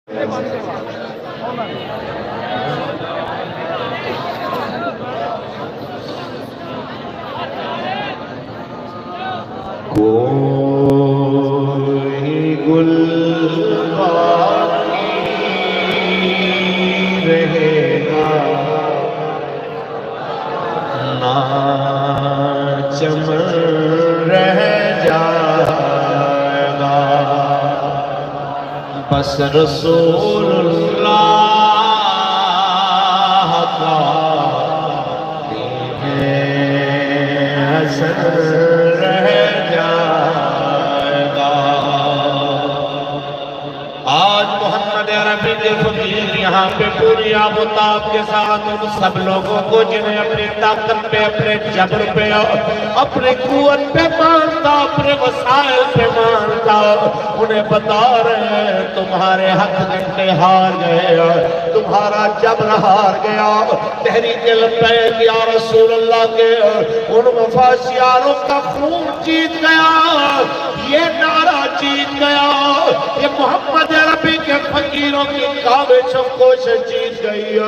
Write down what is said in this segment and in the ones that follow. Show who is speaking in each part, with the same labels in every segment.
Speaker 1: کوئی گل باقی رہے گا نہ چمن رہ جائے گا، بس رسول اللہ کا دین حسن رہ جائے گا۔ آج محمد عربی کے فقیر یہاں پہ پوری آب و تاب کے ساتھ ان سب لوگوں کو جنہیں اپنی طاقت پہ، اپنے جبر پہ، اپنے قوت پہ مانتا، اپنے وسائل پہ مانتا، انہیں بتا رہے ہیں تمہارے حق ڈنڈے ہار گئے، تمہارا جبر ہار گیا، تحریک لبیک یا رسول اللہ کے ان وفاشیاروں کا خون جیت گیا، یہ نعرہ جیت گیا، یہ محمد عربی کے فقیروں کی کاوش و کوشش جیت گئی،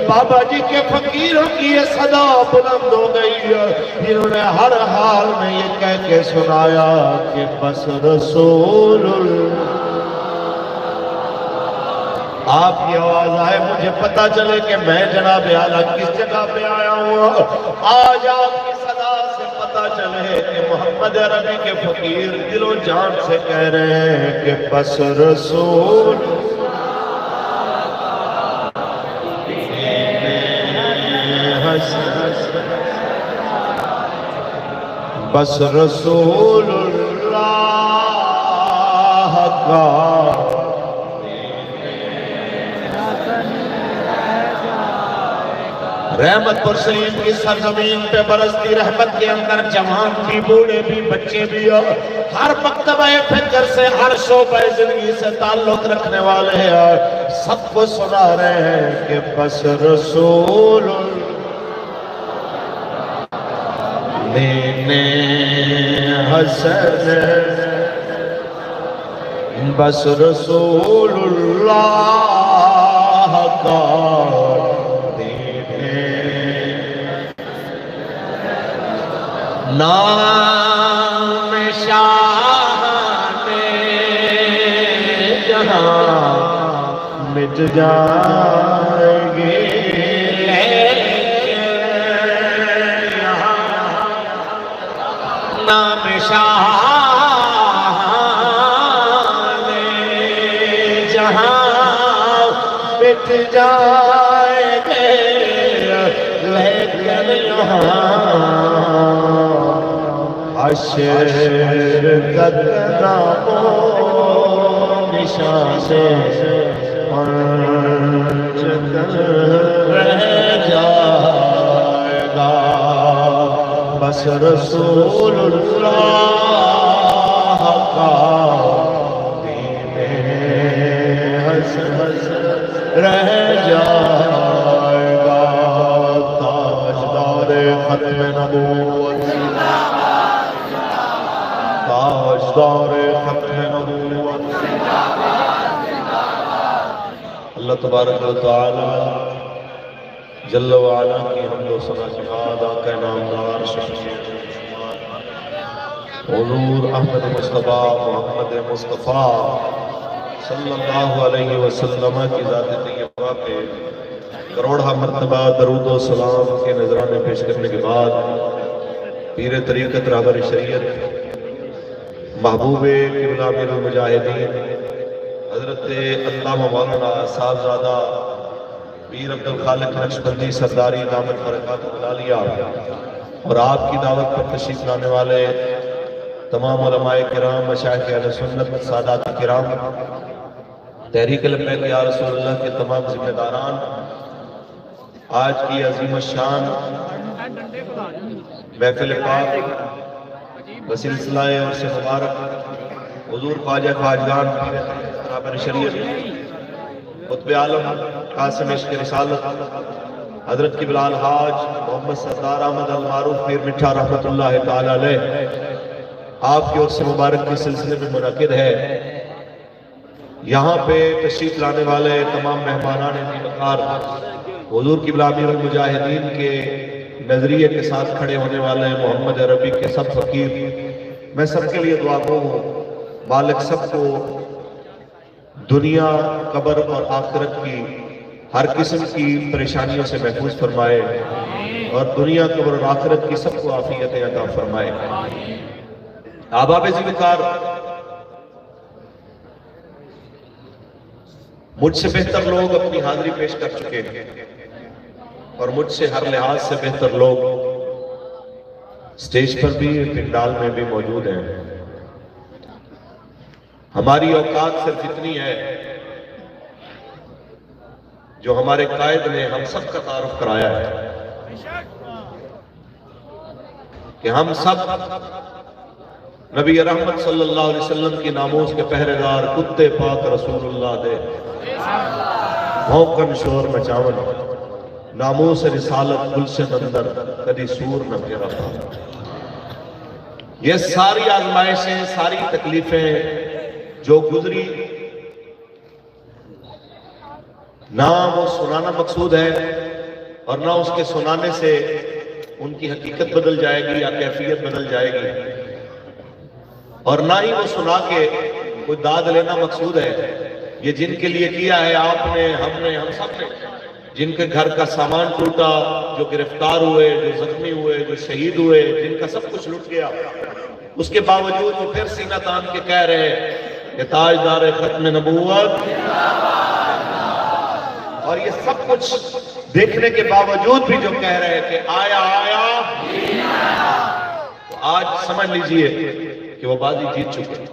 Speaker 1: بابا جی کے فقیروں کی یہ صدا بلند ہو گئی، جنہوں نے ہر حال میں یہ کہہ کے سنایا کہ بس رسول اللہ۔ آپ کی آواز آئے مجھے پتا چلے کہ میں جناب اعلیٰ کس جگہ پہ آیا ہوں، آج آپ کی صدا سے پتا چلے کہ محمد عربی کے فقیر دل و جان سے کہہ رہے ہیں کہ بس رسول بس رسول اللہ کا رحمت پرسین کی سرزمین پہ برستی رحمت کے اندر جوان بھی، بوڑھے بھی، بچے بھی، ہر مکتبہ فکر سے، ہر شعبہ زندگی سے تعلق رکھنے والے ہیں، سب کو سنا رہے ہیں کہ بس رسول دین حسن، بس رسول اللہ کا نام شاہ جہاں مٹ جائے گے، نام شاہ جہاں مٹ جائے گے، لیکن یہاں حشر تک نام و نشان سے رہ جائے گا، بس رسول اللہ کا دین حسن رہ جائے گا، تاجدار ختم نبوت، تاجدار ختم نبوت، اللہ تبارک و تعالی جل وعلا کی حمد و ثنا کے بعد آقا نامدار حضور احمد مصطفیٰ محمد مصطفیٰ صلی اللہ علیہ وسلم کی ذات طیبہ پہ کروڑہ مرتبہ درود و سلام کے نذرانے پیش کرنے کے بعد پیر طریقت رہبر شریعت محبوب قبلہ امیر المجاہدین حضرت علامہ مولانا صاحبزادہ پیر عبدالخالق نقشبندی سرداری دامت برکات العالیہ اور آپ کی دعوت پر تشریف لانے والے تمام علماء کرام، مشائخ اہل سنت، سادات کرام، تحریک لبیک یا رسول اللہ کے تمام ذمہ داران، آج کی عظیم الشان محفل پاک بسلسلہ عرص مبارک حضور خواجہ خواجگان رہبر شریعت قطب عالم قاسم عشق رسالت حضرت کی بلال حاج محمد سردار احمد المعروف پیر مٹھا رحمت اللہ تعالی علیہ آپ کی عرص مبارک کے سلسلے میں منعقد ہے۔ یہاں پہ تشریف لانے والے تمام مہمانان وقار، حضور قبلہ امیر المجاہدین کے نظریے کے ساتھ کھڑے ہونے والے محمد عربی کے سب فقیر، میں سب کے لیے دعا گو ہوں مالک سب کو دنیا، قبر اور آخرت کی ہر قسم کی پریشانیوں سے محفوظ فرمائے اور دنیا، قبر اور آخرت کی سب کو عافیت عطا فرمائے۔ احباب ذوالفقار، مجھ سے بہتر لوگ اپنی حاضری پیش کر چکے ہیں اور مجھ سے ہر لحاظ سے بہتر لوگ سٹیج پر بھی، پنڈال میں بھی موجود ہیں۔ ہماری اوقات صرف اتنی ہے جو ہمارے قائد نے ہم سب کا تعارف کرایا ہے کہ ہم سب نبی رحمت صلی اللہ علیہ وسلم کی ناموس کے پہرے دار، کتے پاک رسول اللہ دے بھونکن شور مچاون، ناموس رسالت گلشن اندر کدی سور نہ پھیرا تھا۔ یہ ساری آزمائشیں، ساری تکلیفیں جو گزری، نہ وہ سنانا مقصود ہے اور نہ اس کے سنانے سے ان کی حقیقت بدل جائے گی یا کیفیت بدل جائے گی، اور نہ ہی وہ سنا کے کوئی داد لینا مقصود ہے۔ یہ جن کے لیے کیا ہے آپ نے، ہم نے، ہم سب نے، جن کے گھر کا سامان ٹوٹا، جو گرفتار ہوئے، جو زخمی ہوئے، جو شہید ہوئے، جن کا سب کچھ لٹ گیا، اس کے باوجود وہ پھر سینہ تان کے کہہ رہے کہ تاجدار ختم نبوت، اور یہ سب کچھ دیکھنے کے باوجود بھی جو کہہ رہے کہ آیا آیا، تو آج سمجھ لیجئے کہ وہ بازی جیت چکے۔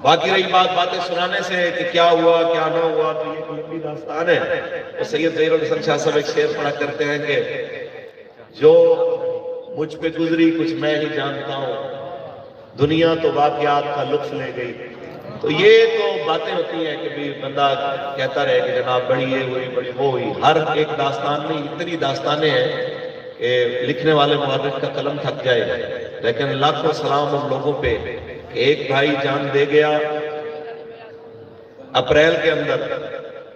Speaker 1: باقی رہی باتیں سنانے سے کہ کیا ہوا کیا نہ ہوا، تو یہ ایک لمبی داستان ہے۔ تو سید ظہیر الحسن شاہ صاحب ایک شعر پڑھا کرتے ہیں کہ جو مجھ پہ گزری کچھ میں ہی جانتا ہوں، دنیا تو واقعات کا لطف لے گئی۔ تو یہ تو باتیں ہوتی ہیں کہ بھی بندہ کہتا رہے کہ جناب بڑی یہ ہوئی، بڑی وہ ہوئی۔ ہر ایک داستان میں اتنی داستانیں ہیں کہ لکھنے والے مورخ کا قلم تھک جائے، لیکن لاکھوں سلام ان لوگوں پہ کہ ایک بھائی جان دے گیا اپریل کے اندر،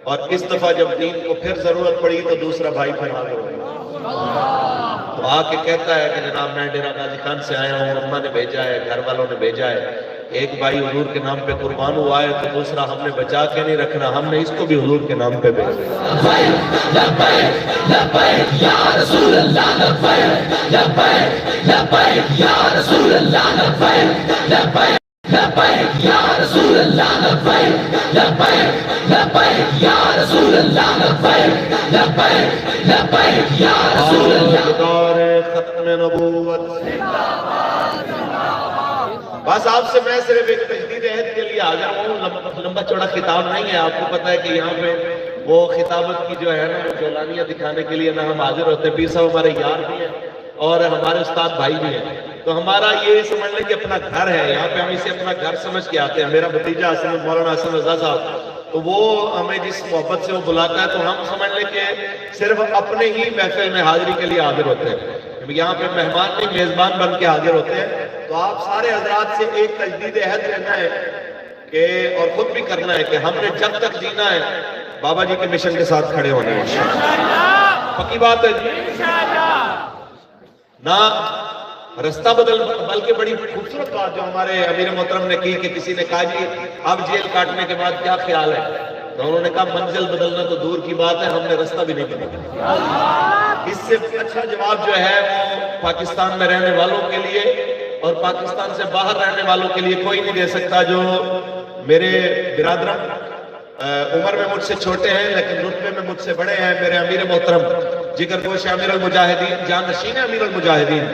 Speaker 1: اور اس دفعہ جب دین کو پھر ضرورت پڑی تو دوسرا بھائی پھر حاضر ہو گیا، تو آ کے کہتا ہے کہ جناب میں ڈیرہ غازی خان سے آیا ہوں، اماں نے بھیجا ہے، گھر والوں نے بھیجا ہے، ایک بھائی حضور کے نام پہ قربان ہوا ہے تو دوسرا ہم نے بچا کے نہیں رکھنا، ہم نے اس کو بھی حضور کے نام پہ بھیجا۔ لبیک لبیک یا رسول اللہ، لبیک لبیک لبیک یا رسول اللہ، لبیک لبیک لبیک یا رسول اللہ، لبیک لبیک لبیک یا رسول اللہ، لبیک لبیک لبیک یا رسول اللہ۔ دار ختم نبوت، بس آپ سے میں صرف ایک تجدید عہد کے لیے حاضر ہوں، لمبا چوڑا خطاب نہیں ہے۔ آپ کو پتہ ہے کہ یہاں پہ وہ خطابت کی جو ہے نا جولانیاں دکھانے کے لیے نہ ہم حاضر ہوتے ہیں، پیر صاحب ہمارے یار بھی ہیں اور ہمارے استاد بھائی بھی ہیں، تو ہمارا یہ سمجھ لیں کہ اپنا گھر ہے، یہاں پہ ہم اسے اپنا گھر سمجھ کے آتے ہیں۔ میرا بھتیجا مولانا حسن رضا صاحب، تو وہ ہمیں جس محبت سے وہ بلاتا ہے تو ہم سمجھ لیں کہ صرف اپنے ہی محفل میں حاضری کے لیے حاضر ہوتے ہیں، یہاں پہ مہمان نہیں میزبان بن کے حاضر ہوتے ہیں۔ تو آپ سارے حضرات سے ایک تجدید عہد لینا ہے کہ اور خود بھی کرنا ہے کہ ہم نے جب تک جینا ہے بابا جی کے مشن کے ساتھ کھڑے ہونے ہیں، پکی بات ہے جی، نہ رستہ بدل، بلکہ بڑی خوبصورت بات جو ہمارے امیر محترم نے کی کہ کسی نے کہا جی اب جیل کاٹنے کے بعد کیا خیال ہے، تو انہوں نے کہا منزل بدلنا تو دور کی بات ہے، ہم نے رستہ بھی نہیں بدلا۔ اس سے اچھا جواب جو ہے وہ پاکستان میں رہنے والوں کے لیے اور پاکستان سے باہر رہنے والوں کے لیے کوئی نہیں دے سکتا۔ جو میرے برادرم عمر میں مجھ سے چھوٹے ہیں لیکن رتبے میں مجھ سے بڑے ہیں، میرے امیر محترم جگر گوش امیر المجاہدین، جان نشین امیر المجاہدین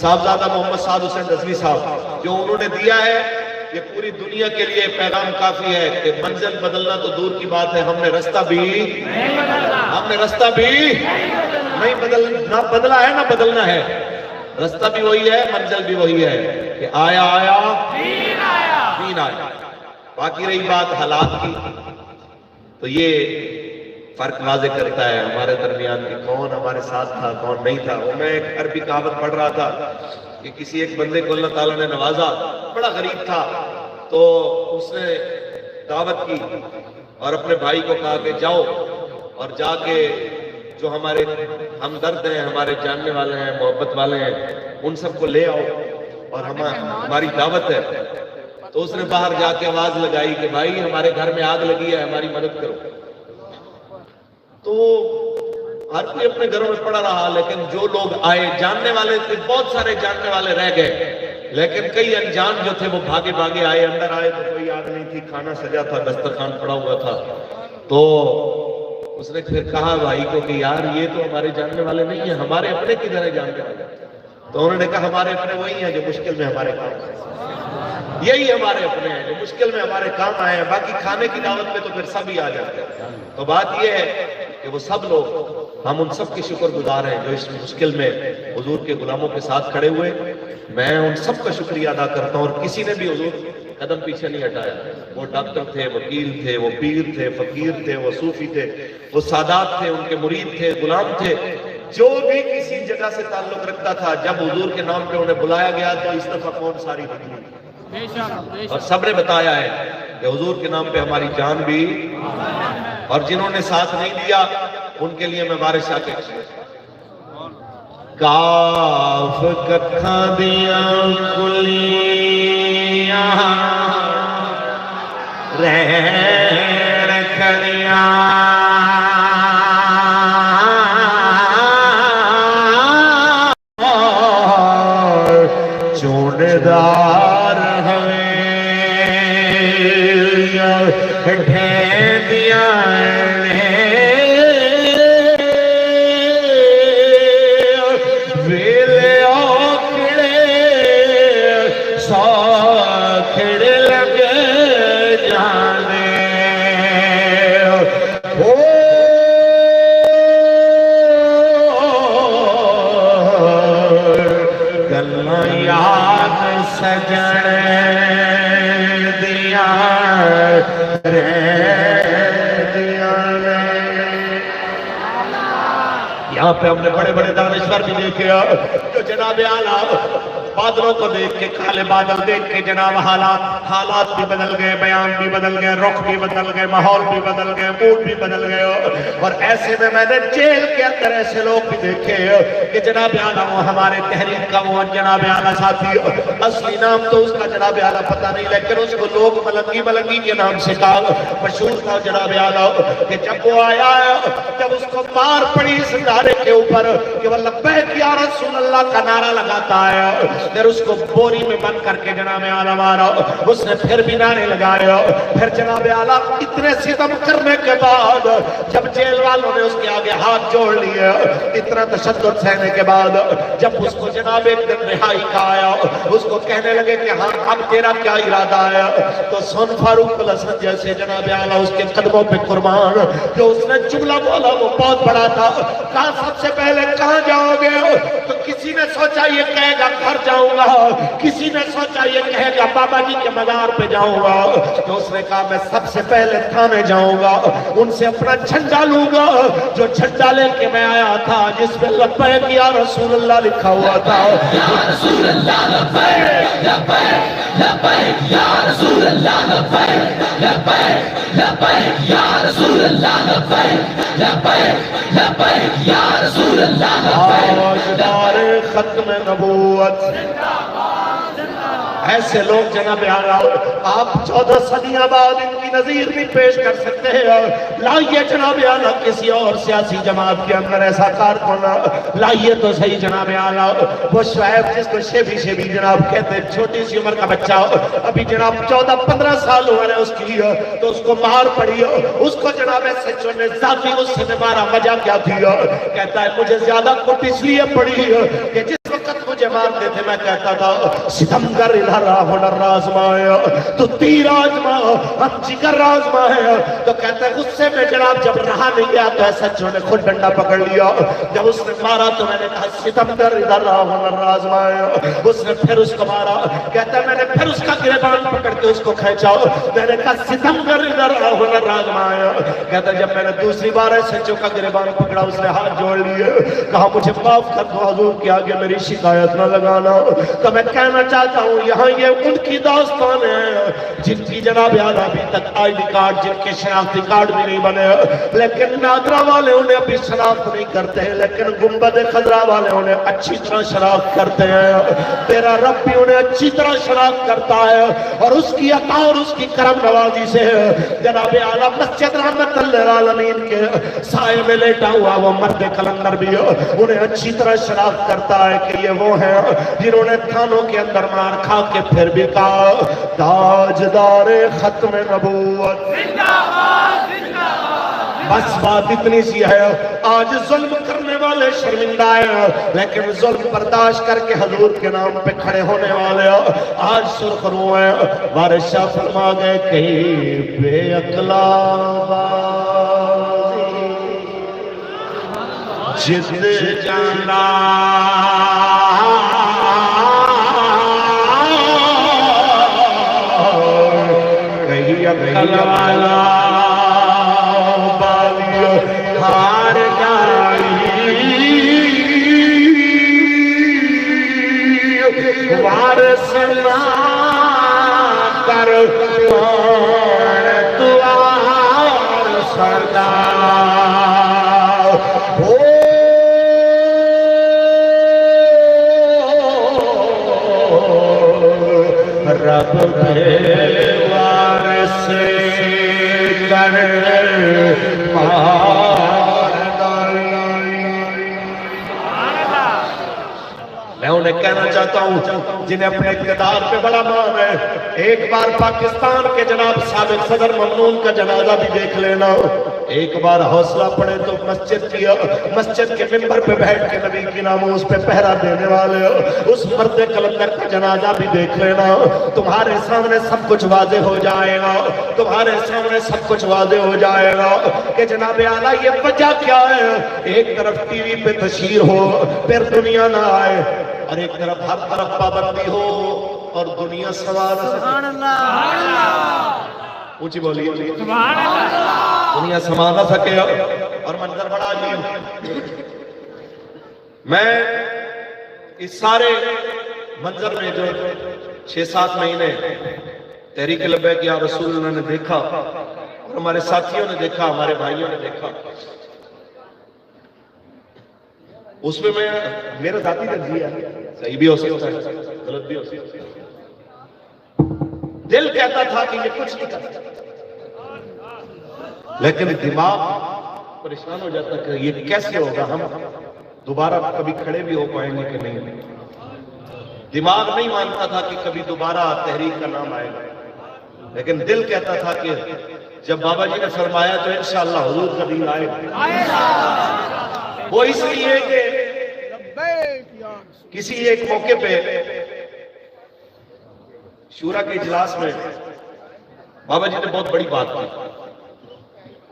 Speaker 1: صاحبزادہ محمد سعد حسین رضوی صاحب، جو انہوں نے دیا ہے یہ پوری دنیا کے لیے پیغام کافی ہے کہ منزل بدلنا تو دور کی بات ہے، ہم نے رستہ بھی نہیں بدلا ہے، نہ بدلنا ہے۔ رستہ بھی وہی ہے، منزل بھی وہی ہے کہ آیا آیا دین آیا۔ باقی رہی بات حالات کی، تو یہ فرق واضح کرتا ہے ہمارے درمیان کہ کون ہمارے ساتھ تھا کون نہیں تھا۔ وہ میں ایک عربی کہاوت پڑھ رہا تھا کہ کسی ایک بندے کو اللہ تعالیٰ نے نوازا، بڑا غریب تھا، تو اس نے
Speaker 2: دعوت کی اور اپنے بھائی کو کہا کہ جاؤ اور جا کے جو ہمارے ہمدرد ہیں، ہمارے جاننے والے ہیں، محبت والے ہیں، ان سب کو لے آؤ اور ہماری دعوت ہے۔ تو اس نے باہر جا کے آواز لگائی کہ بھائی ہمارے گھر میں آگ لگی ہے، ہماری مدد کرو۔ تو ہر کوئی اپنے گھروں میں پڑا رہا، لیکن جو لوگ آئے جاننے والے تھے، بہت سارے جاننے والے رہ گئے، لیکن کئی انجان جو تھے وہ بھاگے بھاگے آئے۔ اندر آئے تو کوئی آگ نہیں تھی، کھانا سجا تھا، دسترخوان پڑا ہوا تھا۔ تو اس نے پھر کہا بھائی کو کہ یار یہ تو ہمارے جاننے والے نہیں ہیں، ہمارے اپنے کدھر ہے جاننے والے؟ تو انہوں نے کہا ہمارے اپنے وہی ہیں جو مشکل میں ہمارے کام آئے، یہی ہمارے اپنے ہیں جو مشکل میں ہمارے کام آئے ہیں، باقی کھانے کی دعوت میں تو پھر سب ہی آ جاتے ہیں۔ تو بات یہ ہے کہ وہ سب لوگ، ہم ان سب کے شکر گزار ہیں جو اس مشکل میں حضور کے غلاموں کے ساتھ کھڑے ہوئے۔ میں ان سب کا شکریہ ادا کرتا ہوں، اور کسی نے بھی حضور قدم پیچھے نہیں ہٹایا۔ وہ ڈاکٹر تھے، وکیل تھے، وہ پیر تھے، فقیر تھے، وہ صوفی تھے، وہ سادات تھے، ان کے مرید تھے، غلام تھے، جو بھی کسی جگہ سے تعلق رکھتا تھا، جب حضور کے نام پہ انہیں بلایا گیا تو اس دفعہ کون ساری بدلی، اور سب نے بتایا ہے کہ حضور کے نام پہ ہماری جان بھی، اور جنہوں نے ساتھ نہیں دیا ان کے لیے میں بارش آ کے کاف ککھاں دیاں کلیاں رہن کھڑیاں چوندار ہوئے ڈھیندیاں سجن دیا یہاں پہ ہم نے بڑے بڑے دانشور بھی دیکھے جو جناب اعلیٰ بادلوں کو دیکھ کے، کالے بادل دیکھ کے جناب حالات بھی بدل گئے، بیان بھی بدل گئے، رخ بھی بدل گئے، ماحول بھی بدل گئے، موڈ بھی بدل گئے۔ اور ایسے میں نے جیل کے اندر ایسے لوگ بھی دیکھے کہ جناب اعلیٰ وہ ہمارے تحریک کا وہ جناب اعلیٰ ساتھی، اصلی نام تو اس کا جناب اعلیٰ پتہ نہیں، لیکن اس کو لوگ ملنگی ملنگی کے نام سے مشہور تھا جناب اعلیٰ، کہ جب وہ آیا، جب اس کو مار پڑی اس نعرے کے اوپر کہ وہ لبیک یا رسول اللہ کا نعرہ لگاتا ہے، پھر اس کو بوری میں بند کر کے جناب اعلیٰ مارا، اس نے پھر بھی نعرے لگایا، پھر جناب اعلیٰ اتنے ستم کرنے کے بعد جب جیل والوں نے اس کے آگے ہاتھ جوڑ لیے، اتنا تشدد سہنے کے بعد جب اس کو جناب ایک دن رہائی کا آیا، اس کو کہنے لگے کہ ہاں اب تیرا کیا ارادہ ہے، تو سن فاروق الحسن جیسے جناب اعلیٰ اس کے قدموں پہ قربان، جو اس نے جملہ بولا وہ بہت بڑا تھا، کہا سب سے پہلے کہاں جاؤ گے؟ تو کسی نے سوچا یہ کہے گا گھر جاؤں گا، کسی نے سوچا یہ کہے گا بابا جی کے مزار پہ جاؤں گا، تو اس نے کہا میں سب سے پہلے تھانے جاؤں گا، ان سے اپنا جھنڈا لوں گا، جو جھنڈا لے کے میں آیا تھا جس پہ لبیک یا رسول اللہ لکھا ہوا تھا، یا رسول اللہ لبیک لبیک لبیک یا رسول اللہ لبیک لبیک لبیک یا رسول اللہ لبیک لبیک لبیک یا رسول اللہ لبیک، آوازدار ختم نبوت ایسے لوگ جناب اعلیٰ آپ 14 صدیاں بعد ان کی نظیر نہیں پیش کر سکتے ہیں، لائیے جناب اعلیٰ کسی اور سیاسی جماعت کے اندر ایسا کارکن لائیے تو صحیح جناب اعلیٰ، وہ شعیب جس کو شیبی جناب کہتے ہیں، چھوٹی سی عمر کا بچہ ابھی جناب 14-15 سال ہوا ہے اس کی، تو اس کو مار پڑی، اس کو جناب SHO نے ذاتی غصے میں مارا، وجہ کیا تھی؟ کہتا ہے مجھے زیادہ کٹ اس لیے پڑی کہ جس وقت مجھے مارتے تھے میں کہتا تھا ستمگر ادھر ہنر آزمایا تو تیر آزما ہم جگر آزمایا، تو کہتا ہے غصے میں جناب جب رہا نہیں گیا تو SHO نے خود ڈنڈا پکڑ لیا، جب اس نے مارا تو میں نے کہا ستمگر ادھر ہنر آزمایا، اس نے پھر اس کو مارا، کہتا ہے میں نے پھر اس کا گریبان پکڑ کے اس کو کھینچا، میں نے کہا ستمگر ادھر ہنر آزمایا، کہتا ہے جب میں نے دوسری بار SHO کا گریبان پکڑا اس نے ہاتھ جوڑ لیے، کہا مجھے معاف کر دو حضور کے آگے میری شکایت نہ لگانا. تو میں کہنا چاہتا ہوں یہاں یہ ان کی داستان ہے جن کی جناب اعلیٰ ابھی تک آئی ڈی کارڈ جن کے شناختی کارڈ بھی نہیں بنے, لیکن نادرا والے انہیں ابھی شناخت نہیں کرتے ہیں, لیکن گنبد خضرا والے انہیں اچھی طرح شناخت کرتے ہیں. تیرا رب بھی انہیں اچھی طرح شناخت کرتا ہے, اور اس کی عطا اور اس کی کرم نوازی سے جناب اعلیٰ مسجد رحمت للعالمین کے سائے میں لیٹا ہوا وہ مرد کلندر بھی انہیں اچھی طرح شناخت کرتا ہے کہ یہ وہ ہیں جنہوں نے تھانوں کے اندر مار کھا کے پھر بھی کہا تاجدار ختم نبوت. بس بات اتنی سی ہے, آج ظلم کرنے والے شرمندہ ہیں, لیکن ظلم برداشت کر کے حضور کے نام پہ کھڑے ہونے والے آج سرخ رو ہیں. وارث شاہ فرما گئے کہیں بے عقلا جد جانا کہیں عقل والا ہار گئی وارث نہ کر پان توار سردار ہو رب کے وارث کر میں انہیں کہنا چاہتا ہوں جنہیں اپنے اقتدار پہ بڑا مان ہے, ایک بار پاکستان کے جناب سابق صدر ممنون کا جنازہ بھی دیکھ لینا. ایک بار حوصلہ پڑے تو مسجد کے ممبر پہ بیٹھ کے نبی کی ناموس پہ پہرا دینے والے اس مرد کلندر کا جنازہ بھی دیکھ لینا. تمہارے سامنے سب کچھ واضح ہو جائے گا, تمہارے سامنے سب کچھ واضح ہو جائے گا کہ جناب اعلیٰ یہ وجہ کیا ہے. ایک طرف ٹی وی پہ تشہیر ہو پھر دنیا نہ آئے, اور ایک طرف ہر طرف پابندی ہو اور دنیا سوال. سبحان اللہ, اونچی بولیے سبحان اللہ. دنیا سما نہ سکے اور منظر بڑا عجیب. میں اس سارے منظر میں جو 6-7 مہینے تحریک لبیک یا رسول اللہ نے دیکھا اور ہمارے ساتھیوں نے دیکھا, ہمارے بھائیوں نے دیکھا, اس میں میرا ذاتی تجزیہ صحیح بھی ہو سکتا ہے, غلط بھی ہو سکتا ہے. دل کہتا تھا کہ یہ کچھ نہیں کر سکتا, لیکن دماغ پریشان ہو جاتا کہ یہ کیسے ہوگا, ہم دوبارہ کبھی کھڑے بھی ہو پائیں گے کہ نہیں. دماغ نہیں مانتا تھا کہ کبھی دوبارہ تحریک کا نام آئے گا, لیکن دل کہتا تھا کہ جب بابا جی نے فرمایا تو انشاءاللہ حضور کا دین آئے گا. وہ اس لیے کہ کسی ایک موقع پہ شورا کے اجلاس میں بابا جی نے بہت بڑی بات کی,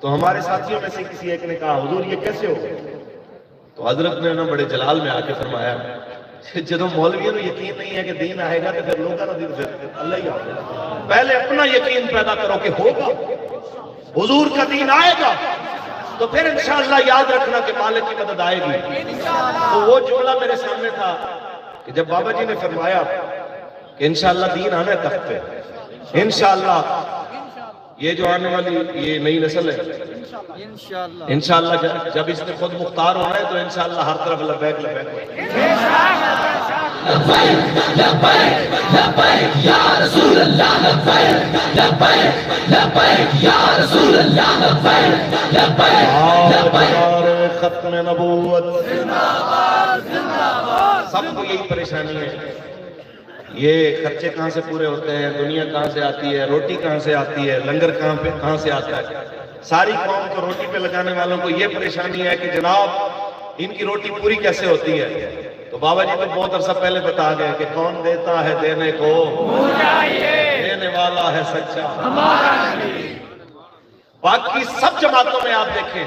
Speaker 2: تو ہمارے ساتھیوں میں سے کسی ایک نے کہا حضور یہ کیسے ہو. تو حضرت نے نا بڑے جلال میں آ کے فرمایا جدو مولویوں نے یقین نہیں ہے کہ دین آئے گا تو پھر لوگوں کا دین اللہ ہی آئے گا. پہلے اپنا یقین پیدا کرو کہ ہوگا, حضور کا دین آئے گا, تو پھر انشاءاللہ یاد رکھنا کہ مالک کی مدد آئے گی. تو وہ جملہ میرے سامنے تھا کہ جب بابا جی نے فرمایا کہ انشاءاللہ دین آنا ہے تخت پہ, انشاءاللہ یہ جو آنے والی یہ نئی نسل ہے انشاءاللہ جب اس نے خود مختار ہونا ہے تو انشاءاللہ ہر طرف لبیک لبیک
Speaker 3: لبیک لبیک لبیک یا رسول اللہ, لبیک لبیک لبیک یا رسول اللہ, لبیک لبیک لبیک
Speaker 2: ختم نبوت.
Speaker 3: زندہ باد زندہ باد.
Speaker 2: سب کو یہی پریشانی ہے, یہ خرچے کہاں سے پورے ہوتے ہیں, دنیا کہاں سے آتی ہے, روٹی کہاں سے آتی ہے, لنگر کہاں سے آتا ہے. ساری قوم کو روٹی پہ لگانے والوں کو یہ پریشانی ہے کہ جناب ان کی روٹی پوری کیسے ہوتی ہے. تو بابا جی تو بہت عرصہ پہلے بتا گئے کہ کون دیتا ہے دینے کو, دینے والا ہے سچا ہمارا نبی. باقی سب جماعتوں میں آپ دیکھیں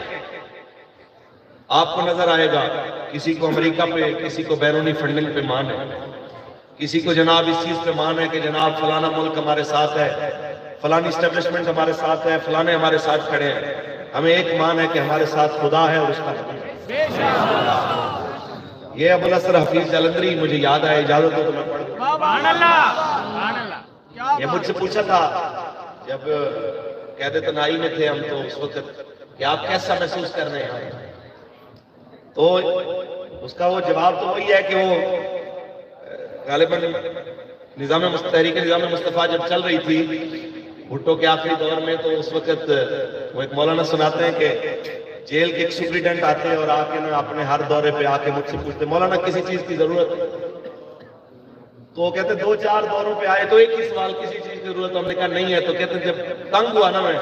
Speaker 2: آپ کو نظر آئے گا کسی کو امریکہ پہ, کسی کو بیرونی فنڈنگ پہ مان ہے, کسی کو جناب اس چیز پہ مان ہے کہ جناب فلانا ملک ہمارے ساتھ ہے, فلانی اسٹیبلشمنٹ ہمارے ساتھ ہے, فلانے ہمارے ساتھ کھڑے ہیں. ہمیں ایک مان ہے کہ ہمارے ساتھ خدا ہے اور اس کا نبی ہے. یہ ابو نصر حفیظ جلندری مجھے یاد آیا، اجازت ہو تو میں پڑھ دوں۔
Speaker 3: سبحان اللہ، سبحان اللہ۔
Speaker 2: یہ مجھ سے پوچھا تھا جب قید تنہائی میں تھے ہم، تو اس وقت کہ آپ کیسا محسوس کر رہے ہیں، تو اس کا وہ جواب تو وہی ہے کہ وہ غالباً تحریک نظام مصطفیٰ جب چل رہی تھی بھٹو کے آخری دور میں، تو اس وقت وہ ایک مولانا سناتے ہیں کہ جیل کے ایک سپریڈنٹ آتے ہیں اور آ کے نا اپنے ہر دورے پہ آ کے مجھ سے پوچھتے مولانا کسی چیز کی ضرورت، تو وہ کہتے 2-4 دوروں پہ آئے تو ایک ہی سوال کسی چیز کی ضرورت، ہم نے کہا نہیں ہے، تو کہتے جب تنگ ہوا نا میں،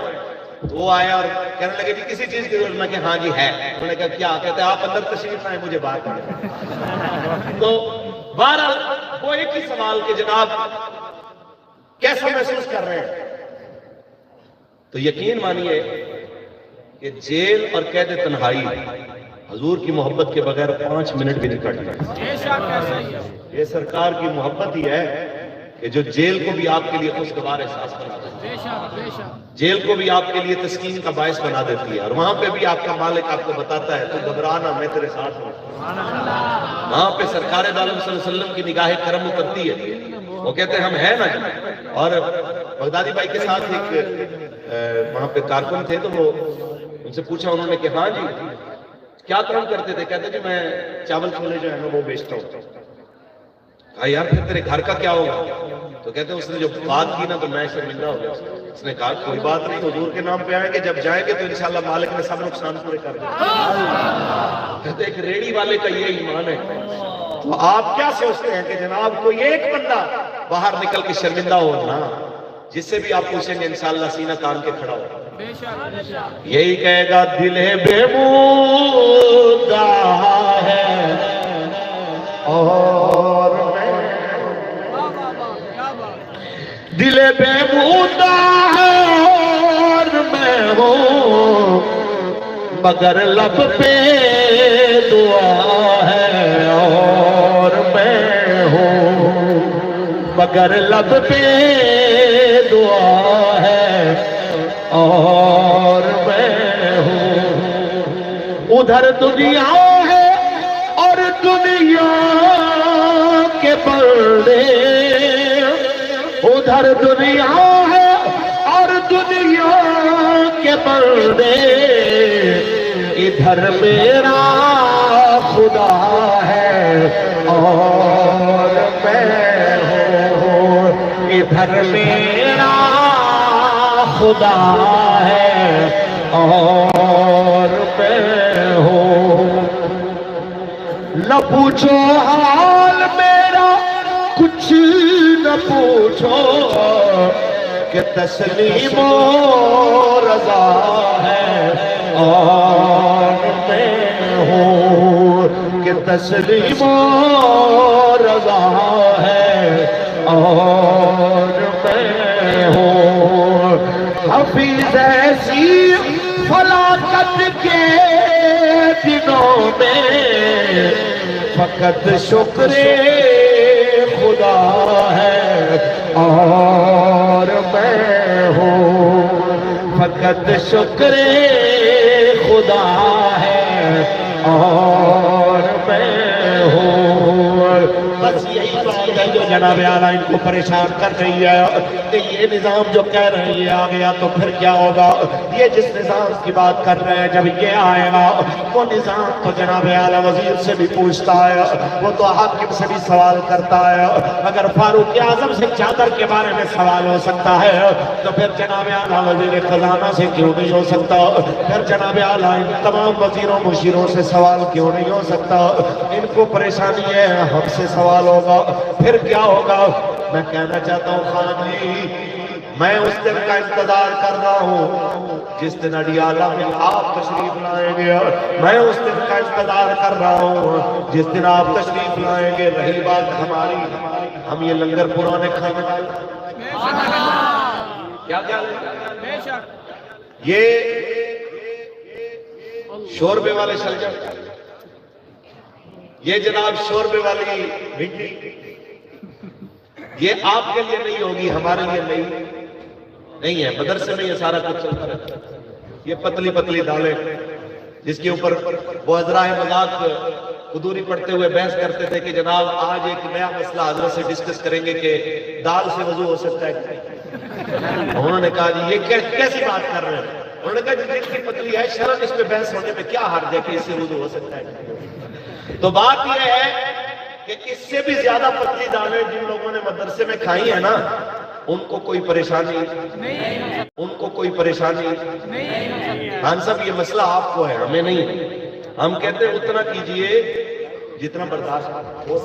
Speaker 2: تو وہ آیا اور کہنے لگے جی کسی چیز کی ضرورت، میں کہ ہاں جی ہے، انہوں نے کہا کیا، کہتے آپ اندر تشریف لائیں مجھے بات کریں۔ تو بہرحال وہ ایک ہی سوال کہ جناب کیسا محسوس کر رہے ہیں، تو یقین مانیے کہ جیل اور قید تنہائی حضور کی محبت کے بغیر 5 منٹ بھی نہیں کٹتے۔ یہ سرکار کی محبت ہی ہے کہ جو جیل کو بھی آپ کے لیے خوشگوار احساس بنا دیتی ہے، جیل کو بھی آپ کے لیے تسکین کا باعث بنا دیتی ہے، اور وہاں پہ بھی آپ کا مالک آپ کو بتاتا ہے تو گھبرانا میں تیرے ساتھ ہوں۔ وہاں پہ سرکار دو عالم صلی اللہ علیہ وسلم کی نگاہ کرم اترتی ہے، وہ کہتے ہیں ہم ہیں نا جی۔ اور بغدادی بھائی کے ساتھ ایک وہاں پہ کارکن تھے، تو وہ ان سے پوچھا انہوں نے کہ ہاں جی کیا کام کرتے تھے، کہتے جی میں چاول چھولے جو ہے نا وہ بیچتا ہوں۔ کہا یار پھر تیرے گھر کا کیا ہوگا، تو کہتے ہیں اس نے جو بات کی نا تو میں شرمندہ ہو گیا۔ اس نے کہا کوئی بات نہیں، حضور کے نام پہ آئیں گے، جب جائیں گے تو انشاءاللہ مالک نے سب نقصان پورے کر دیں۔ کہتے ایک ریڑی والے کا یہ ایمان ہے۔ تو آپ کیا سوچتے ہیں کہ جناب کوئی ایک بندہ باہر نکل کے شرمندہ ہو نا، جس سے بھی آپ پوچھیں گے انشاءاللہ سینہ تان کے کھڑا ہو، یہی کہے گا دل بے مودہ ہے اور دل بے مودہ ہے اور میں ہوں، مگر لب پہ دعا ہے اور میں ہوں، مگر لب پہ دعا ہے اور میں ہوں۔ ادھر دنیا ہے اور دنیا کے پردے، ادھر دنیا ہے اور دنیا کے پردے، ادھر میرا خدا ہے اور میں ہوں، ادھر میرا خدا ہے اور میں ہوں۔ نہ پوچھو حال میرا کچھ نہ پوچھو، کہ تسلیم و رضا ہے اور میں ہوں، کہ تسلیم و رضا ہے اور میں ہوں۔ حفیظ ایسی فلاکت کے دنوں میں فقط شکر خدا ہے اور میں ہوں، فقط شکر خدا ہے اور میں ہوں۔ بس یہی بات ہے جو جناب اعلیٰ ان کو پریشان کر رہی ہے کہ یہ نظام جو کہہ رہے ہیں آ گیا تو پھر کیا ہوگا۔ یہ جس نظام کی بات کر رہے ہیں جب یہ آئے گا وہ نظام تو جناب اعلیٰ وزیر سے بھی پوچھتا ہے، وہ تو حاکم سے بھی سوال کرتا ہے۔ اگر فاروق اعظم سے چادر کے بارے میں سوال ہو سکتا ہے تو پھر جناب اعلیٰ وزیر خزانہ سے کیوں نہیں ہو سکتا؟ پھر جناب اعلیٰ ان تمام وزیروں مشیروں سے سوال کیوں نہیں ہو سکتا؟ ان کو پریشانی ہے، ہم سے سوال ہوگا پھر کیا ہوگا؟ میں کہنا چاہتا ہوں خان جی، میں اس دن کا انتظار کر رہا ہوں جس دن اڈیالہ میں آپ تشریف لائیں گے، میں اس دن کا انتظار کر رہا ہوں جس دن آپ تشریف لائیں گے۔ رہی بات ہماری، ہم یہ لنگر پرانے کھانے کیا یہ شوربے والے شلجم، یہ جناب شوربے والی بھنڈی، یہ آپ کے لیے نہیں ہوگی، ہمارے لیے نہیں ہے۔ مدرسے میں یہ سارا کچھ چلتا رہتا ہے۔ یہ پتلی پتلی دالیں جس کے اوپر وہ عذرائے مذاق قدوری پڑھتے ہوئے بحث کرتے تھے کہ جناب آج ایک نیا مسئلہ حضرت سے ڈسکس کریں گے کہ دال سے وضو ہو سکتا ہے. انہوں نے کہا جی یہ کیسی بات کر رہے ہیں؟ انہوں نے کہا جی جن کی پتلی ہے شرم اس پہ بحث ہونے میں کیا حرج ہے کہ اس سے وضو ہو سکتا ہے. تو بات یہ ہے کہ اس سے بھی زیادہ پتلی دالیں جن لوگوں نے مدرسے میں کھائی ہیں نا ان کو کوئی پریشانی خان صاحب یہ مسئلہ آپ کو ہے ہمیں نہیں. ہم کہتے ہیں اتنا کیجئے جتنا برداشت ہو.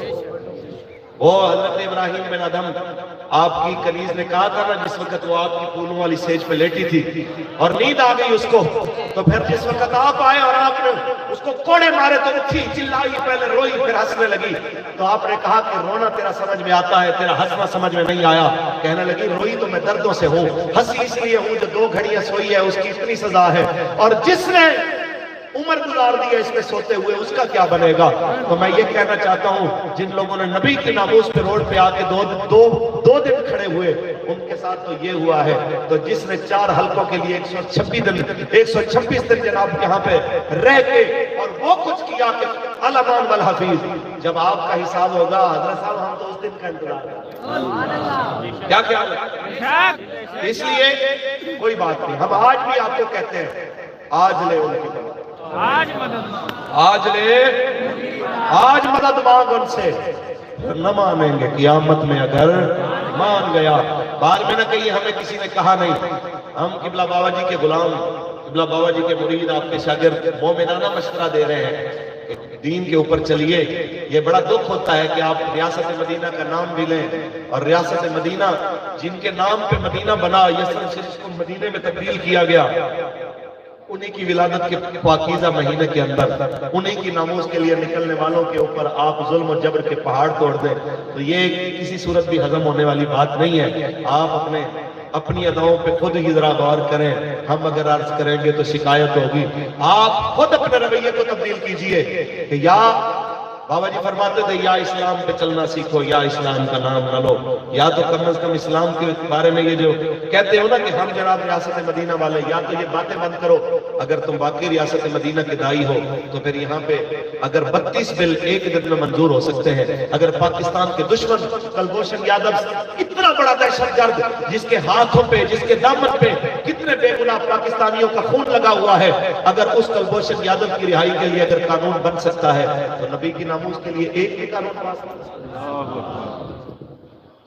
Speaker 2: وہ حضرت ابراہیم بن ادم آپ کی کنیز نے کہا تھا نا جس وقت وہ آپ کی پھولوں والی سیج پہ لیٹی تھی اور نیند آ گئی اس کو, تو پھر جس وقت آپ آئے اور آپ نے اس کو کوڑے مارے تو اٹھی چلائی, پہلے روئی پھر ہنسنے لگی. تو آپ نے کہا کہ رونا تیرا سمجھ میں آتا ہے, تیرا ہنسنا سمجھ میں نہیں آیا. کہنے لگی روئی تو میں دردوں سے ہوں, ہنسی اس لیے ہوں جو 2 گھڑیاں سوئی ہے اس کی اتنی سزا ہے, اور جس نے عمر گزار دی ہے اس میں سوتے ہوئے اس کا کیا بنے گا. تو میں یہ کہنا چاہتا ہوں جن لوگوں نے نبی کی ناموس پہ روڈ پہ آ کے دو دن کھڑے ہوئے ان کے ساتھ تو یہ ہوا ہے. تو جس نے 4 حلقوں کے لیے 126 دن جناب یہاں پہ رہ کے اور وہ کچھ کیا کہ الامان والحفیظ, جب آپ کا حساب ہوگا حضرت صاحب ہم تو اس دن کا انتظار کریں. کیا خیال ہے؟ اس لیے کوئی بات نہیں, ہم آج بھی آپ کو کہتے ہیں آج لے ان کی بات, آج مدد مانگ ان سے, نہ مانیں گے قیامت میں اگر مان گیا. بعد میں نہ کہیں ہمیں کسی نے کہا نہیں, ہم قبلہ بابا جی کے غلام, قبلہ بابا جی کے مرید, آپ کے شاگرد مومنانہ مشورہ دے رہے ہیں کہ دین کے اوپر چلیے. یہ بڑا دکھ ہوتا ہے کہ آپ ریاست مدینہ کا نام بھی لیں اور ریاست مدینہ جن کے نام پہ مدینہ بنا, یسرب سے جس کو مدینے میں تبدیل کیا گیا, انہی کی ولادت کے پاکیزہ مہینے کے اندر انہی کی ناموس کے لیے نکلنے والوں کے اوپر آپ ظلم و جبر کے پہاڑ توڑ دیں, تو یہ کسی صورت بھی ہضم ہونے والی بات نہیں ہے. آپ اپنی اداؤں پہ خود ہی ذرا غور کریں, ہم اگر عرض کریں گے تو شکایت ہوگی. آپ خود اپنے رویے کو تبدیل کیجئے کہ یا بابا جی فرماتے تھے یا اسلام پہ چلنا سیکھو یا اسلام کا نام نہ لو, یا تو کم از کم اسلام کے بارے میں یہ جو کہتے ہو نا کہ ہم جناب ریاست مدینہ والے, یا تو یہ باتیں بند کرو. اگر تم واقعی ریاست مدینہ کے دائی ہو تو پھر یہاں پہ اگر 32 بل ایک دن میں منظور ہو سکتے ہیں, اگر پاکستان کے دشمن کلبھوشن یادو اتنا بڑا دہشت گرد جس کے ہاتھوں پہ جس کے دامن پہ کتنے بے گناہ پاکستانیوں کا خون لگا ہوا ہے, اگر اس کلبھوشن یادو کی رہائی کے لیے اگر قانون بن سکتا ہے تو نبی کی ناموس کے لیے ایک ہی قانون پاس کرنا.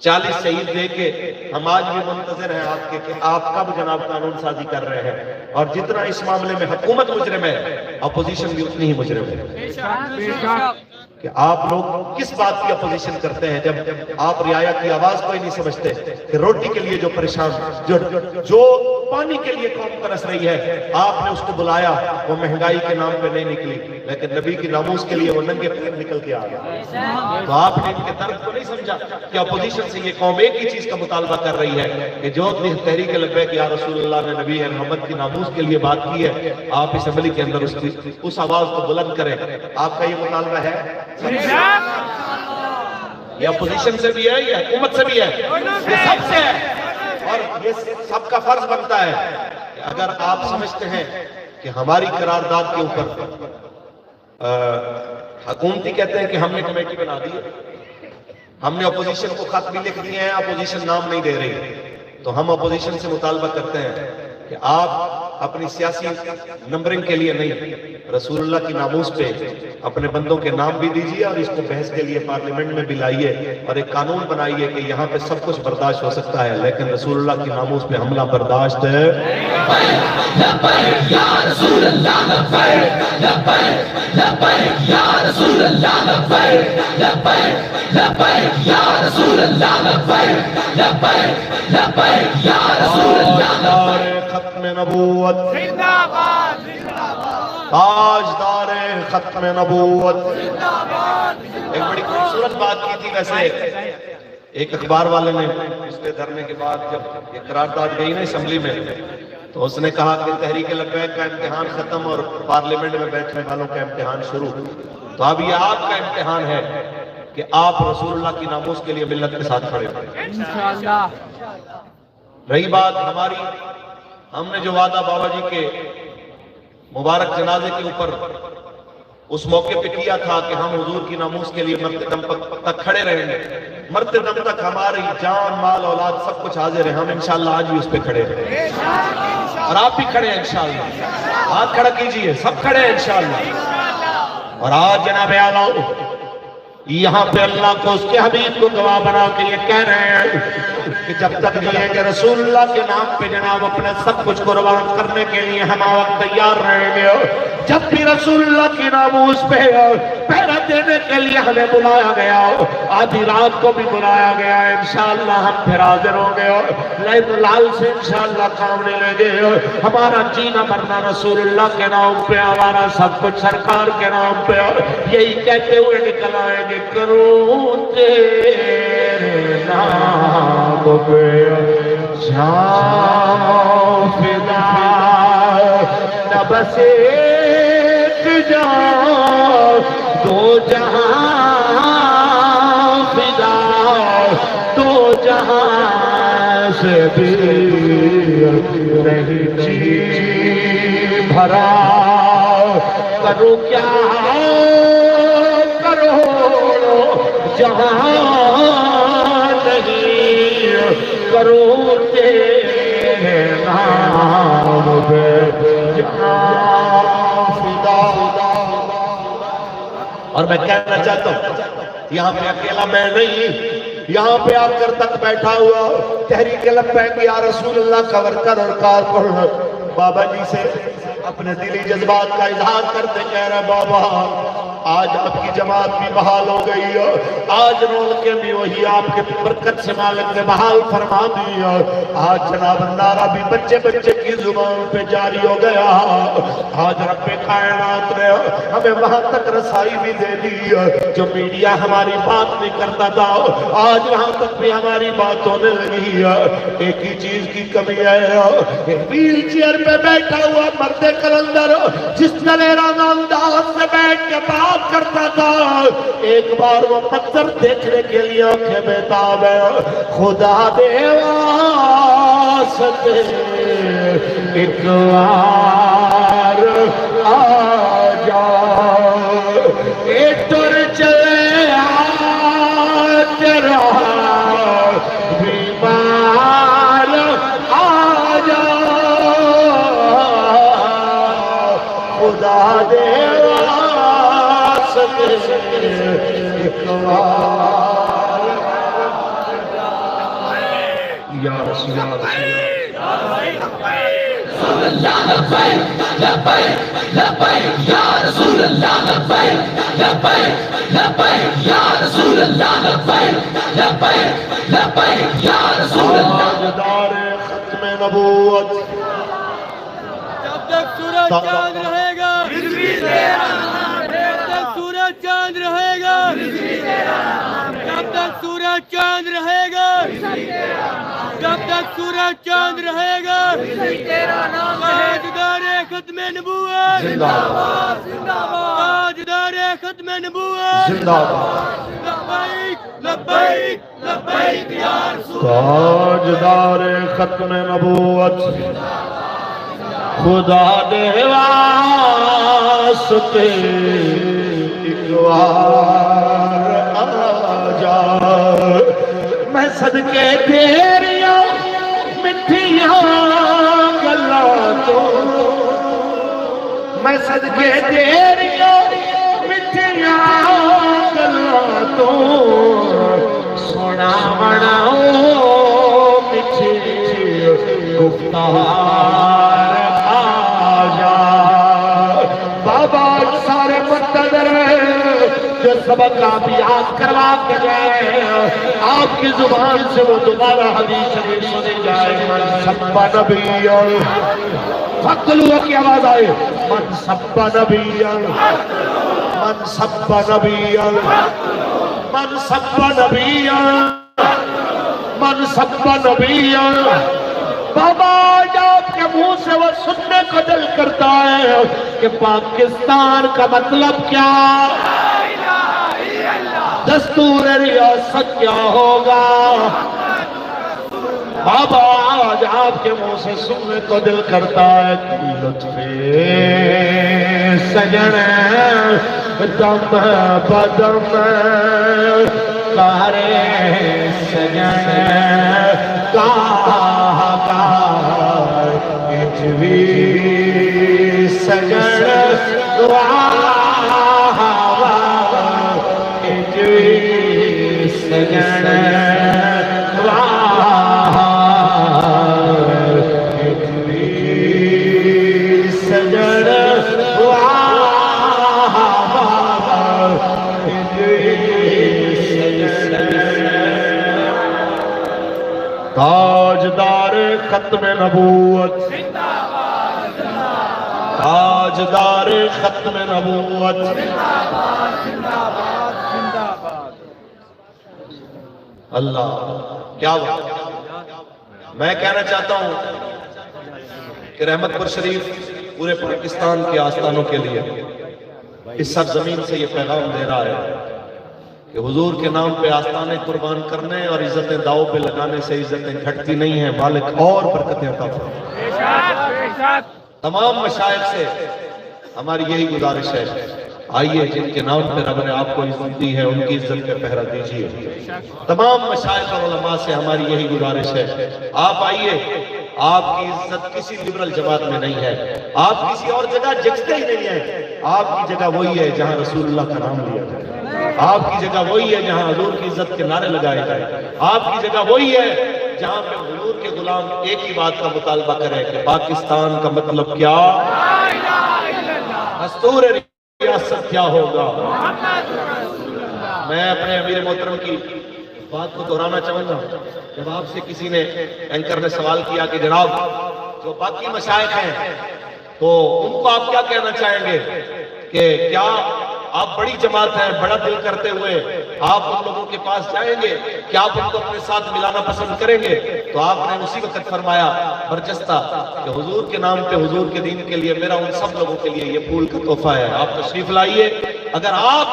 Speaker 2: 40 شہید دے کے ہم آج بھی منتظر ہیں آپ کے کہ آپ کب جناب قانون سازی کر رہے ہیں. اور جتنا اس معاملے میں حکومت مجرم ہے, اپوزیشن بھی اتنی ہی مجرم ہے. کہ آپ لوگ کس بات کی اپوزیشن کرتے ہیں جب آپ رعایا کی آواز کوئی نہیں سمجھتے کہ روٹی کے لیے جو پریشان, جو پانی کے لیے قوم ترس رہی ہے, آپ نے اس کو بلایا, وہ مہنگائی کے نام پہ نہیں نکلی لیکن نبی کی ناموس کے لیے وہ ننگے پیر نکل کے آ گیا. تو آپ نے ان کے درد کو نہیں سمجھا کہ اپوزیشن سے یہ قوم ایک ہی چیز کا مطالبہ کر رہی ہے کہ جو تحریک لبیک یا رسول اللہ نے نبی محمد کی ناموس کے لیے بات کی ہے, آپ اسمبلی کے اندر اس آواز کو بلند کریں. آپ کا یہ مطالبہ ہے, یہ اپوزیشن سے بھی ہے, یہ حکومت سے بھی ہے, یہ سب سے ہے. اور یہ سب کا فرض بنتا ہے کہ اگر آپ سمجھتے ہیں کہ ہماری قرارداد کے اوپر حکومتی کہتے ہیں کہ ہم نے کمیٹی بنا دی ہے, ہم نے اپوزیشن کو خط بھی لکھ دیے ہیں, اپوزیشن نام نہیں دے رہی, تو ہم اپوزیشن سے مطالبہ کرتے ہیں کہ آپ اپنی سیاسی نمبرنگ کے لیے نہیں, رسول اللہ کی ناموس پہ اپنے بندوں کے نام بھی دیجیے اور اس کو بحث کے لیے پارلیمنٹ میں بھی لائیے اور ایک قانون بنائیے کہ یہاں پہ سب کچھ برداشت ہو سکتا ہے لیکن رسول اللہ کی ناموس پہ حملہ برداشت ہے. ختم نبوت تاجدار ختم نبوت. ایک بڑی خوبصورت بات کی تھی ویسے ایک اخبار والے نے اس کے دھرنے کے بعد جب یہ قرارداد گئی نا اسمبلی میں, تو اس نے کہا کہ تحریک لبیک کا امتحان ختم اور پارلیمنٹ میں بیٹھنے والوں کا امتحان شروع. تو اب یہ آپ کا امتحان ہے کہ آپ رسول اللہ کی ناموس کے لیے ملت کے ساتھ کھڑے انشاءاللہ. رہی بات ہماری, ہم نے جو وعدہ بابا جی کے مبارک جنازے کے اوپر اس موقع پہ کیا تھا کہ ہم حضور کی ناموس کے لیے مرتے دم تک کھڑے رہیں گے، مرتے دم تک ہماری جان مال اولاد سب کچھ حاضر ہے، ہم انشاءاللہ آج بھی اس پہ کھڑے ہیں اور آپ بھی کھڑے ہیں انشاءاللہ، ہاتھ کھڑا کیجئے، سب کھڑے ہیں انشاءاللہ۔ اور آج جناب اعلیٰ یہاں پہ اللہ کو اس کے حبیب کو گواہ بنا کے یہ کہہ رہے ہیں کہ جب تک جیئیں گے رسول اللہ کے نام پہ جناب اپنے سب کچھ قربان کرنے کے لیے ہم وقت تیار رہیں گے۔ جب بھی رسول اللہ کی ناموس پہ پہرا دینے کے لیے ہمیں بلایا گیا، آدھی رات کو بھی بلایا گیا، انشاءاللہ ہم پھر حاضر ہوں گے، لیکن لال سے انشاءاللہ کام لے لیں گے۔ ہمارا جینا مرنا رسول اللہ کے نام پہ، ہمارا سب کچھ سرکار کے نام پہ، یہی کہتے ہوئے نکل آئیں گے کروں تیرے نام پہ جان فدا، نہ بس ایک جان دو جہاں فدا، دو جہاں سے بھی نہیں جی بھرا، کروں کیا جہاں نہیں، کروں تیرے نام پہ جہاں فدا۔ اور میں کہنا چاہتا ہوں یہاں پہ اکیلا میں نہیں، یہاں پہ آ کر تک بیٹھا ہوا تحریک لبیک یا رسول اللہ کا ورکر اور کارکن بابا جی سے اپنے دلی جذبات کا اظہار کرتے کہہ رہے بابا آج آپ کی جماعت بھی بحال ہو گئی ہے، آج رونقیں بھی وہی آپ کے برکت سے مالک نے بحال فرما دی ہے، آج جناب نعرہ بھی بچے بچے کی زبان پہ جاری ہو گیا، آج رب کائنات نے ہمیں وہاں تک رسائی بھی دے دی ہے، جو میڈیا ہماری بات نہیں کرتا تھا آج وہاں تک بھی ہماری بات ہونے لگی ہے۔ ایک ہی چیز کی کمی ہے، ایک ویل چیئر پہ بیٹھا ہوا مرد کلندر جس دلیرانہ انداز سے بیٹھ کے بات کرتا تھا، ایک بار وہ منظر دیکھنے کے لیے آنکھیں بیتاب ہے، خدا دے واسطے ایک بار آ جا، اے ٹر چلے تیرا بیمار آ جا، خدا دے یا رسول اللہ لبیک لبیک یا رسول اللہ لبیک لبیک لبیک یا رسول اللہ لبیک لبیک لبیک یا رسول اللہ۔ تاجدار ختم نبوت
Speaker 3: جب تک سورج چاند رہے گا سورج چاند رہے گا، جب تک سورج چاند رہے گا، جب تک سورج چاند رہے گا، تاجدار ختم نبوت زندہ باد، تاجدار ختم نبوت زندہ باد، لبیک لبیک لبیک یا رسول اللہ،
Speaker 2: تاجدار ختم نبوت خدا دے واسطے ایک بار آ جا، میں صدقے تیریاں مٹھیاں گلاں تو، میں صدقے تیریاں مٹھیاں گلاں تو، سونا بناؤ مٹھی گفتار سارے مقتدر جو سبق آپ یاد کروا کے گئے، آپ کی زبان سے وہ دوبارہ حدیث شریف سنی جائے، من سب نبی فقلو کی آواز آئے، من سب نبی من سب نبی من سب نبی من سب نبی۔ بابا آپ کے منہ سے وہ سننے کو دل کرتا ہے کہ پاکستان کا مطلب کیا، دستور ریاست کیا ہوگا۔ بابا آج آپ کے منہ سے سننے کو دل کرتا ہے کہ لطف سجن
Speaker 1: دم بدم کارے سجن کہا اجوی سجن دعا اجوی سجن تاجدار ختم نبوت تاجدار ختم نبوت اللہ کیا بات میں کہنا چاہتا ہوں کہ رحمت پور شریف پورے پاکستان کے آستانوں کے لیے اس سرزمین سے یہ پیغام دے رہا ہے کہ حضور کے نام پہ آستانے قربان کرنے اور عزتیں داؤ پہ لگانے سے عزتیں گھٹتی نہیں ہیں، مالک اور برکتیں عطا فرمائے۔ تمام مشائخ سے ہماری یہی گزارش ہے، آئیے جن کے نام پہ رب نے آپ کو عزت دی ہے ان کی عزت پہ پہرا دیجیے۔ تمام مشائخ اور علماء سے ہماری یہی گزارش ہے، آپ آئیے، آپ کی عزت کسی لبرل جماعت میں نہیں ہے، آپ کسی اور جگہ جگتے ہی نہیں ہیں، آپ کی جگہ وہی ہے جہاں رسول اللہ کا نام لیا جائے، آپ کی جگہ وہی ہے جہاں حضور کی عزت کے نعرے لگائے جائے، آپ کی جگہ وہی ہے جہاں پہ حضور کے غلام ایک ہی بات کا مطالبہ کریں کہ پاکستان کا مطلب کیا، دستور ریاست کیا ہوگا۔ میں اپنے امیر محترم کی بات کو دہرانا چاہوں گا، جب آپ سے کسی نے اینکر نے سوال کیا کہ جناب جو باقی مشائخ ہیں تو ان کو آپ کیا کہنا چاہیں گے کہ کیا آپ بڑی جماعت ہیں، بڑا دل کرتے ہوئے آپ ان لوگوں کے پاس جائیں گے، کیا آپ ان کو اپنے ساتھ ملانا پسند کریں گے؟ تو آپ نے اسی وقت فرمایا برجستہ کہ حضور کے نام پہ حضور کے دین کے لیے میرا ان سب لوگوں کے لیے یہ پھول کا تحفہ ہے، آپ تشریف لائیے۔ اگر آپ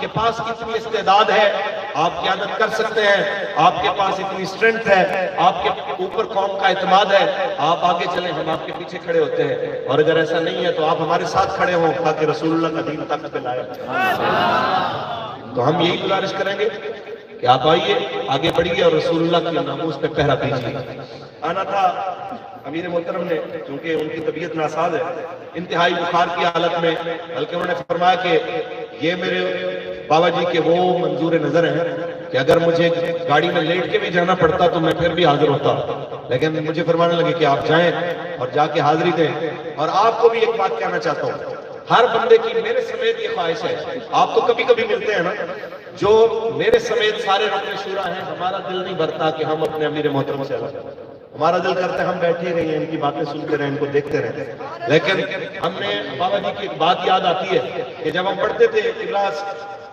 Speaker 1: کے پاس اتنی استعداد ہے، آپ قیادت کر سکتے ہیں، آپ کے پاس اتنی اسٹرینتھ ہے، آپ کے اوپر قوم کا اعتماد ہے، آپ آگے چلیں، ہم آپ کے پیچھے کھڑے ہوتے ہیں، اور اگر ایسا نہیں ہے تو آپ ہمارے ساتھ کھڑے ہوں تاکہ رسول اللہ کا دین تک پہ لائے۔ تو ہم یہی گزارش کریں گے کہ آپ آئیے، آگے بڑھیے اور رسول اللہ کے ناموس پہ پہرا دیجیے۔ آنا تھا امیر محترم نے، چونکہ ان کی طبیعت ناساز ہے، انتہائی بخار کی حالت میں، بلکہ انہوں نے فرمایا کہ یہ میرے بابا جی کے وہ منظور نظر ہیں کہ اگر مجھے گاڑی میں لیٹ کے بھی جانا پڑتا تو میں پھر بھی حاضر ہوتا، لیکن مجھے فرمانے لگے کہ آپ جائیں اور جا کے حاضری دیں۔ اور آپ کو بھی ایک بات کہنا چاہتا ہوں، ہر بندے کی میرے سمیت یہ خواہش ہے، آپ تو کبھی کبھی ملتے ہیں نا، جو میرے سمیت سارے رکن شورا ہیں، ہمارا دل نہیں بھرتا کہ ہم اپنے امیر محترم سے الگ، ہمارا دل کرتا ہے ہم بیٹھے رہے ہیں، ان کی باتیں سنتے رہیں، ان کو دیکھتے رہیں، لیکن ہم نے بابا جی کی ایک بات یاد آتی ہے کہ جب ہم پڑھتے تھے قبلہ،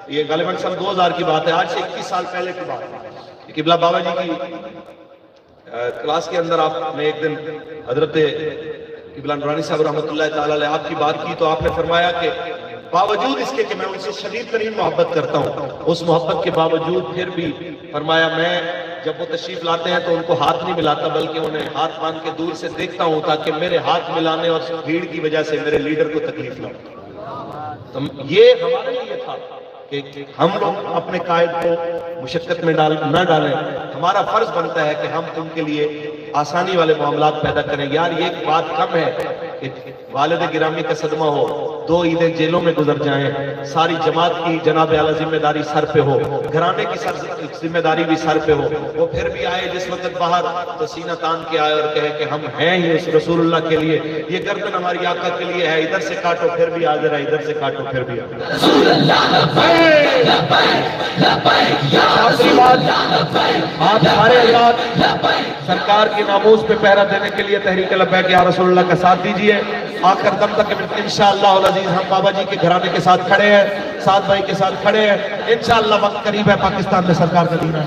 Speaker 1: یہ غالباً سن 2000 کی بات ہے، آج سے 21 سال پہلے کی بات ہے، قبلہ بابا جی کی کلاس کے اندر آپ نے ایک دن حضرت قبلہ نورانی صاحب رحمۃ اللہ تعالی علیہ آپ کی بات کی تو آپ نے فرمایا کہ باوجود اس کے کہ میں ان سے شدید ترین محبت کرتا ہوں، اس محبت کے باوجود پھر بھی فرمایا میں جب وہ تشریف لاتے ہیں تو ان کو ہاتھ نہیں ملاتا بلکہ انہیں ہاتھ باندھ کے دور سے دیکھتا ہوں تاکہ میرے ہاتھ ملانے اور بھیڑ کی وجہ سے میرے لیڈر کو تکلیف نہ ہو۔ تو یہ ہمارے لیے تھا کہ ہم لوگ اپنے قائد کو مشقت میں نہ ڈالیں، ہمارا فرض بنتا ہے کہ ہم ان کے لیے آسانی والے معاملات پیدا کریں۔ یار یہ ایک بات کم ہے کہ والد گرامی کا صدمہ ہو، 2 عیدیں جیلوں میں گزر جائیں، ساری جماعت کی جناب اعلیٰ ذمہ داری سر پہ ہو، گھرانے کی ذمہ داری بھی سر پہ ہو، وہ پھر بھی آئے جس وقت باہر تو سینہ تان کے آئے اور کہے کہ ہم ہیں ہی اس رسول اللہ کے لیے، یہ گردن ہماری آقا کے لیے ہے، ادھر سے کاٹو پھر بھی حاضر ہے، ادھر سے کاٹو پھر بھی حاضر ہے۔ آخری بات، آپ سارے حضرات سرکار کی ناموس پہ پہرا دینے کے لیے تحریک لبیک یا رسول اللہ کا ساتھ دیجئے، آخر دم تک انشاءاللہ العزیز ہم بابا جی کے گھرانے کے ساتھ کھڑے ہیں، ساتھ بھائی کے ساتھ کھڑے ہیں، انشاءاللہ وقت قریب ہے پاکستان میں سرکار کا دین ہے۔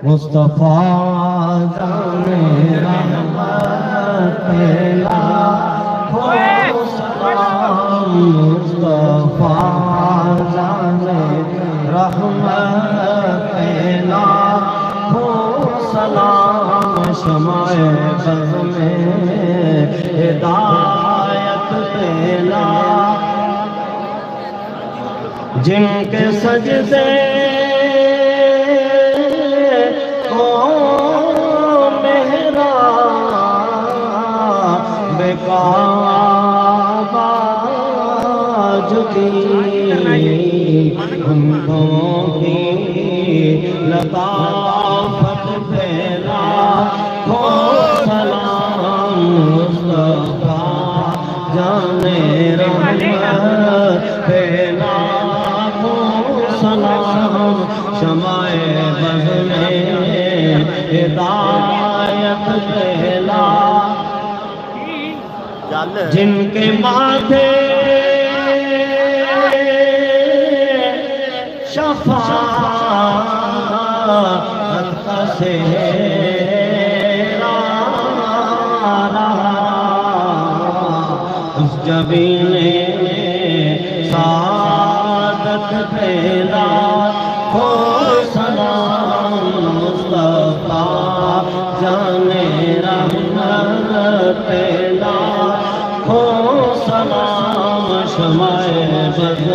Speaker 4: مصطفیٰ جانے رحمت پیلا ہو سلام، مصطفیٰ جانے رحمت پیلا ہو سلام، شمع بز میں ہدایت پھیلا جن کے سجدے کو محراب کعبہ جھکی ان کو کی لطافت پھیلا ہو سلام مصطفیٰ جانے رحمت پھیلا ہو سلام شمع بز میں ہدایت پھیلا جن کے ماتھے شفاعت کا سہرا رہا اس جبین سعادت پھیلا ہو سلام مصطفیٰ جانے رحمت پھیلا ہو سلام شمع بز